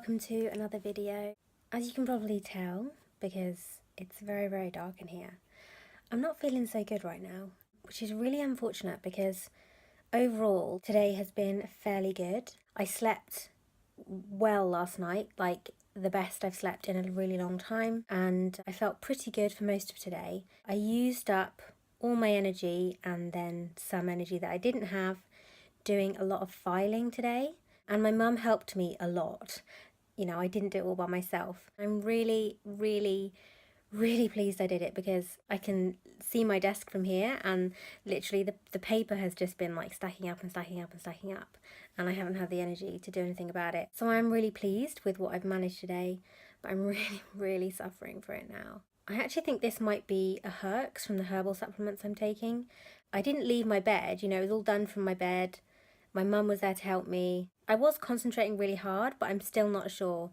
welcome to another video. As you can probably tell, because it's very, very dark in here, I'm not feeling so good right now, which is really unfortunate because overall today has been fairly good. I slept well last night, like the best I've slept in a really long time, and I felt pretty good for most of today. I used up all my energy and then some energy that I didn't have doing a lot of filing today. And my mum helped me a lot. You know, I didn't do it all by myself. I'm really, really, really pleased I did it because I can see my desk from here and literally the paper has just been like stacking up and stacking up and stacking up, and I haven't had the energy to do anything about it. So I'm really pleased with what I've managed today, but I'm really, really suffering for it now. I actually think this might be a herx from the herbal supplements I'm taking. I didn't leave my bed, you know, it was all done from my bed. My mum was there to help me. I was concentrating really hard, but I'm still not sure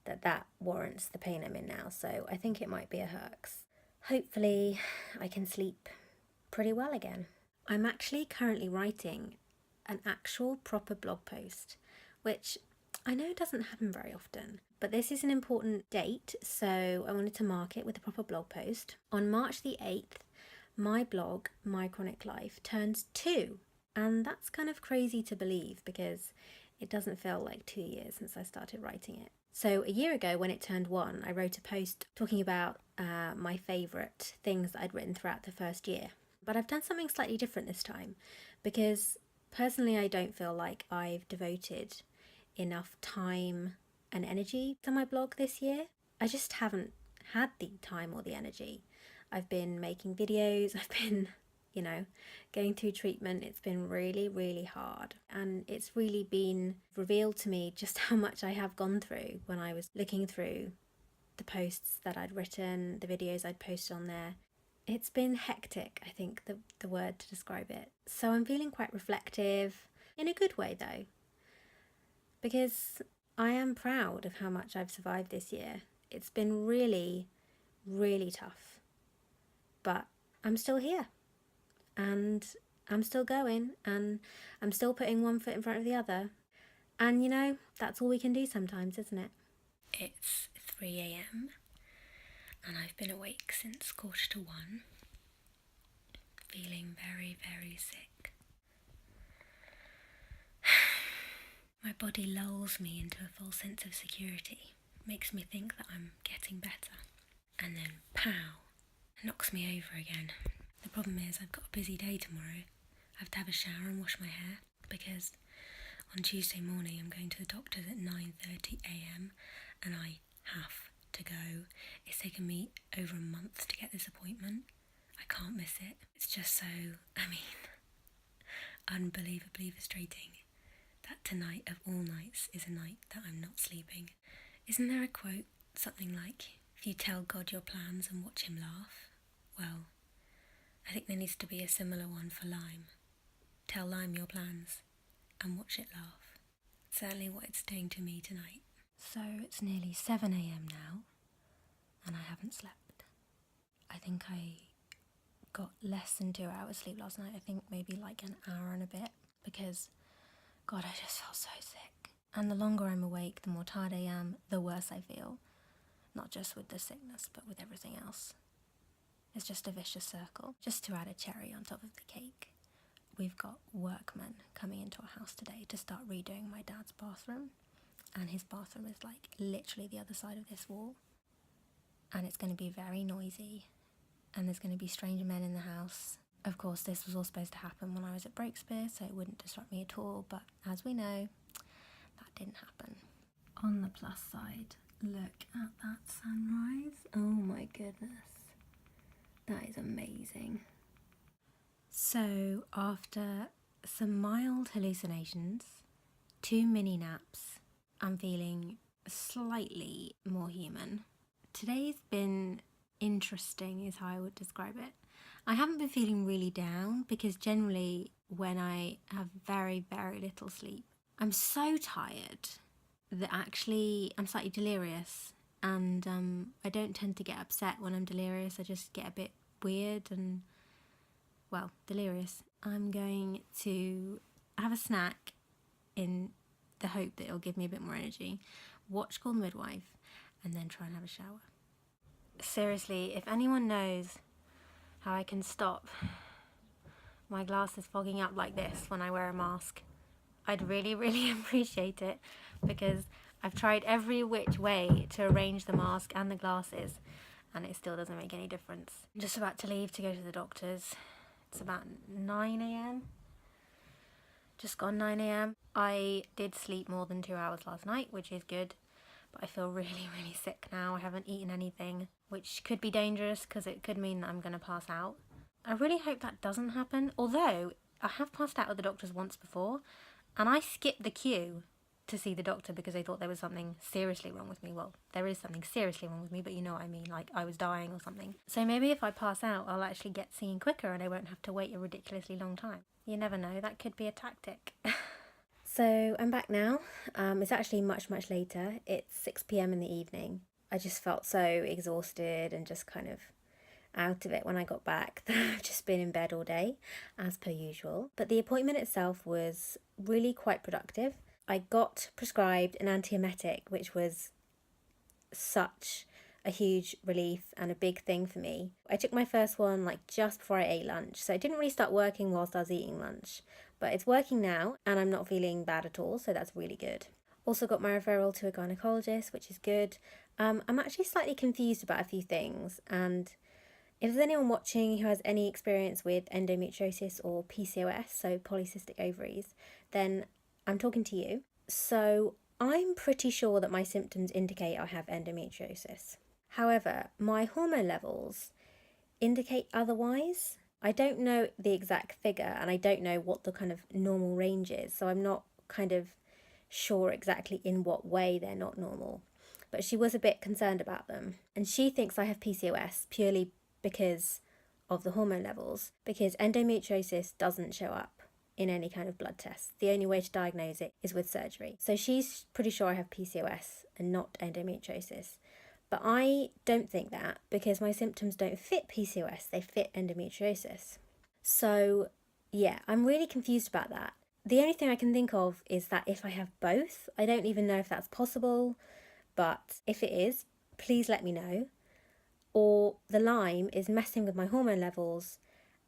that that warrants the pain I'm in now, so I think it might be a herx. Hopefully I can sleep pretty well again. I'm actually currently writing an actual proper blog post, which I know doesn't happen very often, but this is an important date, so I wanted to mark it with a proper blog post. On March the 8th, my blog, My Chronic Life, turns 2. And that's kind of crazy to believe because it doesn't feel like 2 years since I started writing it. So a year ago when it turned 1, I wrote a post talking about my favourite things that I'd written throughout the first year. But I've done something slightly different this time because personally I don't feel like I've devoted enough time and energy to my blog this year. I just haven't had the time or the energy. I've been making videos, I've been going through treatment. It's been really, really hard, and it's really been revealed to me just how much I have gone through when I was looking through the posts that I'd written, the videos I'd posted on there. It's been hectic, I think the word to describe it. So I'm feeling quite reflective, in a good way though, because I am proud of how much I've survived this year. It's been really, really tough, but I'm still here. And I'm still going, and I'm still putting one foot in front of the other. And you know, that's all we can do sometimes, isn't it? It's 3 a.m. and I've been awake since 1:45, feeling very, very sick. My body lulls me into a false sense of security, makes me think that I'm getting better, and then pow, knocks me over again. The problem is I've got a busy day tomorrow. I have to have a shower and wash my hair because on Tuesday morning I'm going to the doctor's at 9:30 a.m. and I have to go. It's taken me over a month to get this appointment. I can't miss it. It's just so, unbelievably frustrating that tonight of all nights is a night that I'm not sleeping. Isn't there a quote, something like, if you tell God your plans and watch him laugh? Well, I think there needs to be a similar one for Lyme. Tell Lyme your plans and watch it laugh. Certainly what it's doing to me tonight. So it's nearly 7 a.m. now and I haven't slept. I think I got less than 2 hours sleep last night. I think maybe like an hour and a bit because, God, I just felt so sick. And the longer I'm awake, the more tired I am, the worse I feel. Not just with the sickness, but with everything else. It's just a vicious circle. Just to add a cherry on top of the cake, we've got workmen coming into our house today to start redoing my dad's bathroom. And his bathroom is like literally the other side of this wall. And it's going to be very noisy. And there's going to be stranger men in the house. Of course, this was all supposed to happen when I was at Breakspear, so it wouldn't disrupt me at all. But as we know, that didn't happen. On the plus side, look at that sunrise. Oh my goodness. That is amazing. So after some mild hallucinations, 2 mini naps, I'm feeling slightly more human. Today's been interesting is how I would describe it. I haven't been feeling really down because generally when I have very, very little sleep, I'm so tired that actually I'm slightly delirious. And I don't tend to get upset when I'm delirious. I just get a bit weird and, well, delirious. I'm going to have a snack in the hope that it'll give me a bit more energy. watch Call the Midwife, and then try and have a shower. Seriously, if anyone knows how I can stop my glasses fogging up like this when I wear a mask, I'd really, really appreciate it, because I've tried every which way to arrange the mask and the glasses, and it still doesn't make any difference. I'm just about to leave to go to the doctor's. It's about 9 a.m. Just gone 9 a.m. I did sleep more than 2 hours last night, which is good, but I feel really, really sick now. I haven't eaten anything, which could be dangerous because it could mean that I'm going to pass out. I really hope that doesn't happen, although I have passed out at the doctor's once before, and I skipped the queue to see the doctor because they thought there was something seriously wrong with me. Well, there is something seriously wrong with me, but you know what I mean, like I was dying or something. So maybe if I pass out, I'll actually get seen quicker and I won't have to wait a ridiculously long time. You never know, that could be a tactic. So I'm back now. It's actually much, much later. It's 6 p.m. in the evening. I just felt so exhausted and just kind of out of it when I got back. I've just been in bed all day, as per usual. But the appointment itself was really quite productive. I got prescribed an antiemetic, which was such a huge relief and a big thing for me. I took my first one like just before I ate lunch, so it didn't really start working whilst I was eating lunch, but it's working now and I'm not feeling bad at all, so that's really good. Also got my referral to a gynecologist, which is good. I'm actually slightly confused about a few things, and if there's anyone watching who has any experience with endometriosis or PCOS, so polycystic ovaries, then I'm talking to you. So I'm pretty sure that my symptoms indicate I have endometriosis. However, my hormone levels indicate otherwise. I don't know the exact figure and I don't know what the kind of normal range is, so I'm not kind of sure exactly in what way they're not normal. But she was a bit concerned about them, and she thinks I have PCOS purely because of the hormone levels, because endometriosis doesn't show up in any kind of blood test. The only way to diagnose it is with surgery. So she's pretty sure I have PCOS and not endometriosis. But I don't think that, because my symptoms don't fit PCOS, they fit endometriosis. So yeah, I'm really confused about that. The only thing I can think of is that if I have both, I don't even know if that's possible, but if it is, please let me know. Or the Lyme is messing with my hormone levels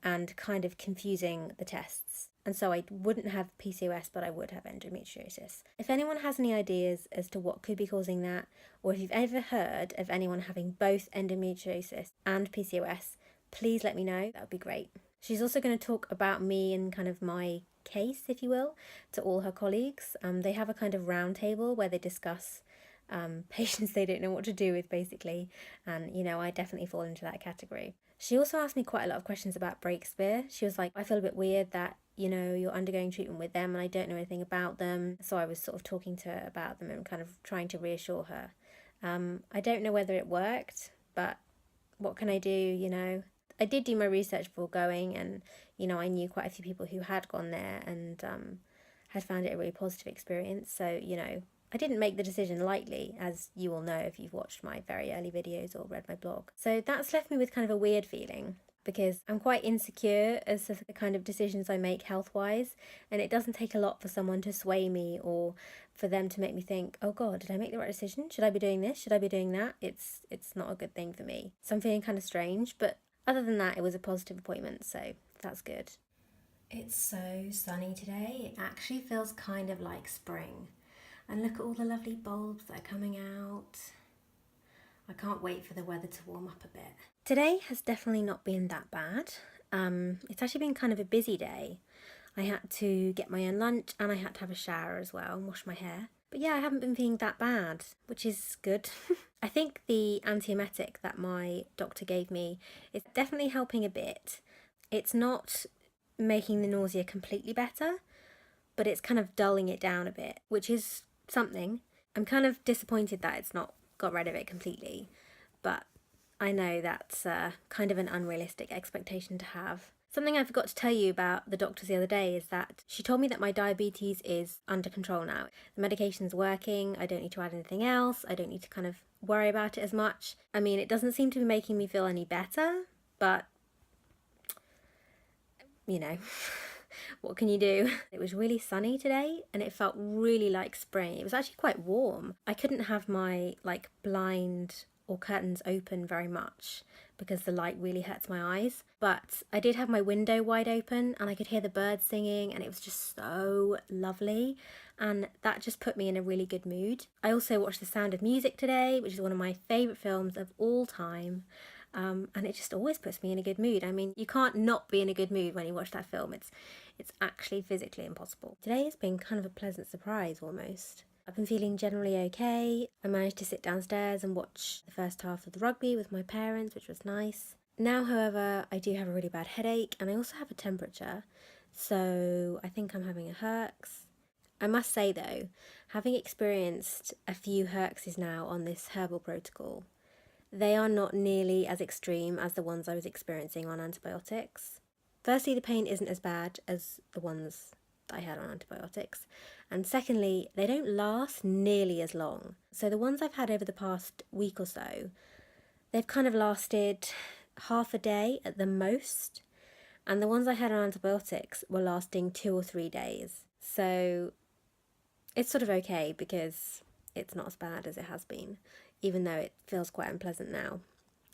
and kind of confusing the tests. And so I wouldn't have PCOS, but I would have endometriosis. If anyone has any ideas as to what could be causing that, or if you've ever heard of anyone having both endometriosis and PCOS, please let me know. That would be great. She's also going to talk about me and kind of my case, if you will, to all her colleagues. They have a kind of round table where they discuss patients they don't know what to do with, basically, and I definitely fall into that category. She also asked me quite a lot of questions about Breakspear. She was like, I feel a bit weird that you're undergoing treatment with them and I don't know anything about them. So I was sort of talking to her about them and kind of trying to reassure her. I don't know whether it worked, but what can I do? I did do my research before going, and I knew quite a few people who had gone there and had found it a really positive experience. So I didn't make the decision lightly, as you all know if you've watched my very early videos or read my blog. So that's left me with kind of a weird feeling, because I'm quite insecure as to the kind of decisions I make health-wise, and it doesn't take a lot for someone to sway me or for them to make me think, oh God, did I make the right decision? Should I be doing this? Should I be doing that? It's not a good thing for me. So I'm feeling kind of strange, but other than that, it was a positive appointment, so that's good. It's so sunny today. It actually feels kind of like spring. And look at all the lovely bulbs that are coming out. I can't wait for the weather to warm up a bit. Today has definitely not been that bad. It's actually been kind of a busy day. I had to get my own lunch and I had to have a shower as well and wash my hair. But yeah, I haven't been feeling that bad, which is good. I think the antiemetic that my doctor gave me is definitely helping a bit. It's not making the nausea completely better, but it's kind of dulling it down a bit, which is something. I'm kind of disappointed that it's not got rid of it completely, but I know that's kind of an unrealistic expectation to have. Something I forgot to tell you about the doctors the other day is that she told me that my diabetes is under control now. The medication's working, I don't need to add anything else, I don't need to kind of worry about it as much. I mean, it doesn't seem to be making me feel any better, but what can you do? It was really sunny today and it felt really like spring. It was actually quite warm. I couldn't have my like blind or curtains open very much because the light really hurts my eyes. But I did have my window wide open and I could hear the birds singing and it was just so lovely. And that just put me in a really good mood. I also watched The Sound of Music today, which is one of my favourite films of all time. And it just always puts me in a good mood. I mean, you can't not be in a good mood when you watch that film. It's actually physically impossible. Today has been kind of a pleasant surprise almost. I've been feeling generally okay. I managed to sit downstairs and watch the first half of the rugby with my parents, which was nice. Now, however, I do have a really bad headache and I also have a temperature. So I think I'm having a herx. I must say though, having experienced a few herxes now on this herbal protocol, they are not nearly as extreme as the ones I was experiencing on antibiotics. Firstly, the pain isn't as bad as the ones that I had on antibiotics. And secondly, they don't last nearly as long. So the ones I've had over the past week or so, they've kind of lasted half a day at the most. And the ones I had on antibiotics were lasting 2 or 3 days. So it's sort of okay because it's not as bad as it has been, even though it feels quite unpleasant now,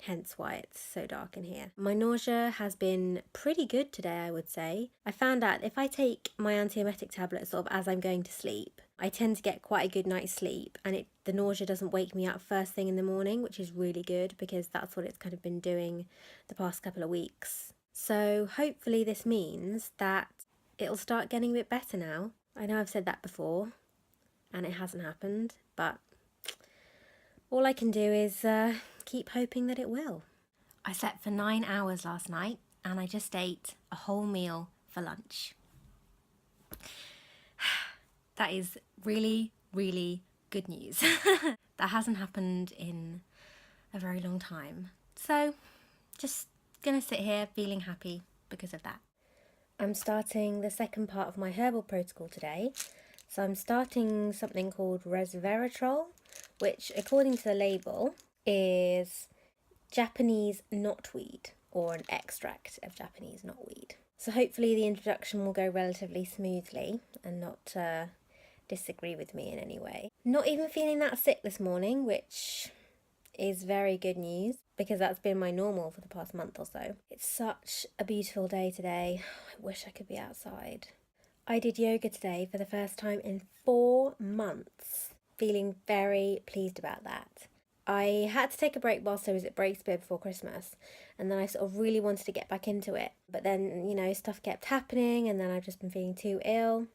hence why it's so dark in here. My nausea has been pretty good today, I would say. I found out if I take my antiemetic tablet sort of as I'm going to sleep, I tend to get quite a good night's sleep and the nausea doesn't wake me up first thing in the morning, which is really good because that's what it's kind of been doing the past couple of weeks. So hopefully this means that it'll start getting a bit better now. I know I've said that before and it hasn't happened, but all I can do is keep hoping that it will. I slept for 9 hours last night and I just ate a whole meal for lunch. That is really, really good news. That hasn't happened in a very long time. So just gonna sit here feeling happy because of that. I'm starting the second part of my herbal protocol today. So I'm starting something called resveratrol, which according to the label is Japanese knotweed, or an extract of Japanese knotweed. So hopefully the introduction will go relatively smoothly and not disagree with me in any way. Not even feeling that sick this morning, which is very good news because that's been my normal for the past month or so. It's such a beautiful day today. I wish I could be outside. I did yoga today for the first time in 4 months. Feeling very pleased about that. I had to take a break whilst I was at Breakspear before Christmas, and then I sort of really wanted to get back into it. But then, stuff kept happening, and then I've just been feeling too ill.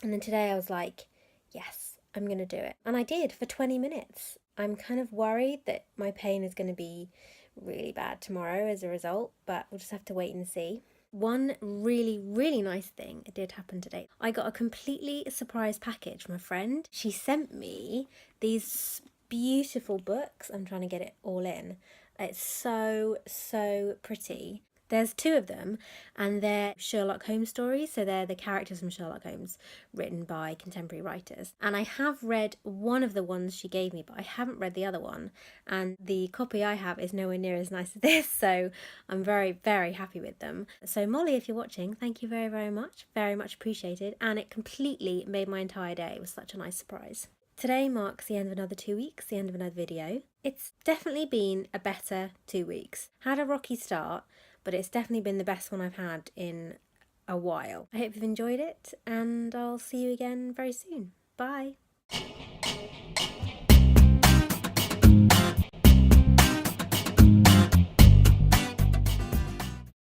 And then today I was like, yes, I'm going to do it. And I did for 20 minutes. I'm kind of worried that my pain is going to be really bad tomorrow as a result, but we'll just have to wait and see. One really, really nice thing did happen today. I got a completely surprise package from a friend. She sent me these beautiful books. I'm trying to get it all in. It's so, so pretty. There's 2 of them and they're Sherlock Holmes stories. So they're the characters from Sherlock Holmes written by contemporary writers. And I have read one of the ones she gave me, but I haven't read the other one. And the copy I have is nowhere near as nice as this. So I'm very, very happy with them. So Molly, if you're watching, thank you very, very much. Very much appreciated. And it completely made my entire day. It was such a nice surprise. Today marks the end of another 2 weeks, the end of another video. It's definitely been a better 2 weeks. Had a rocky start, but it's definitely been the best one I've had in a while. I hope you've enjoyed it, and I'll see you again very soon. Bye!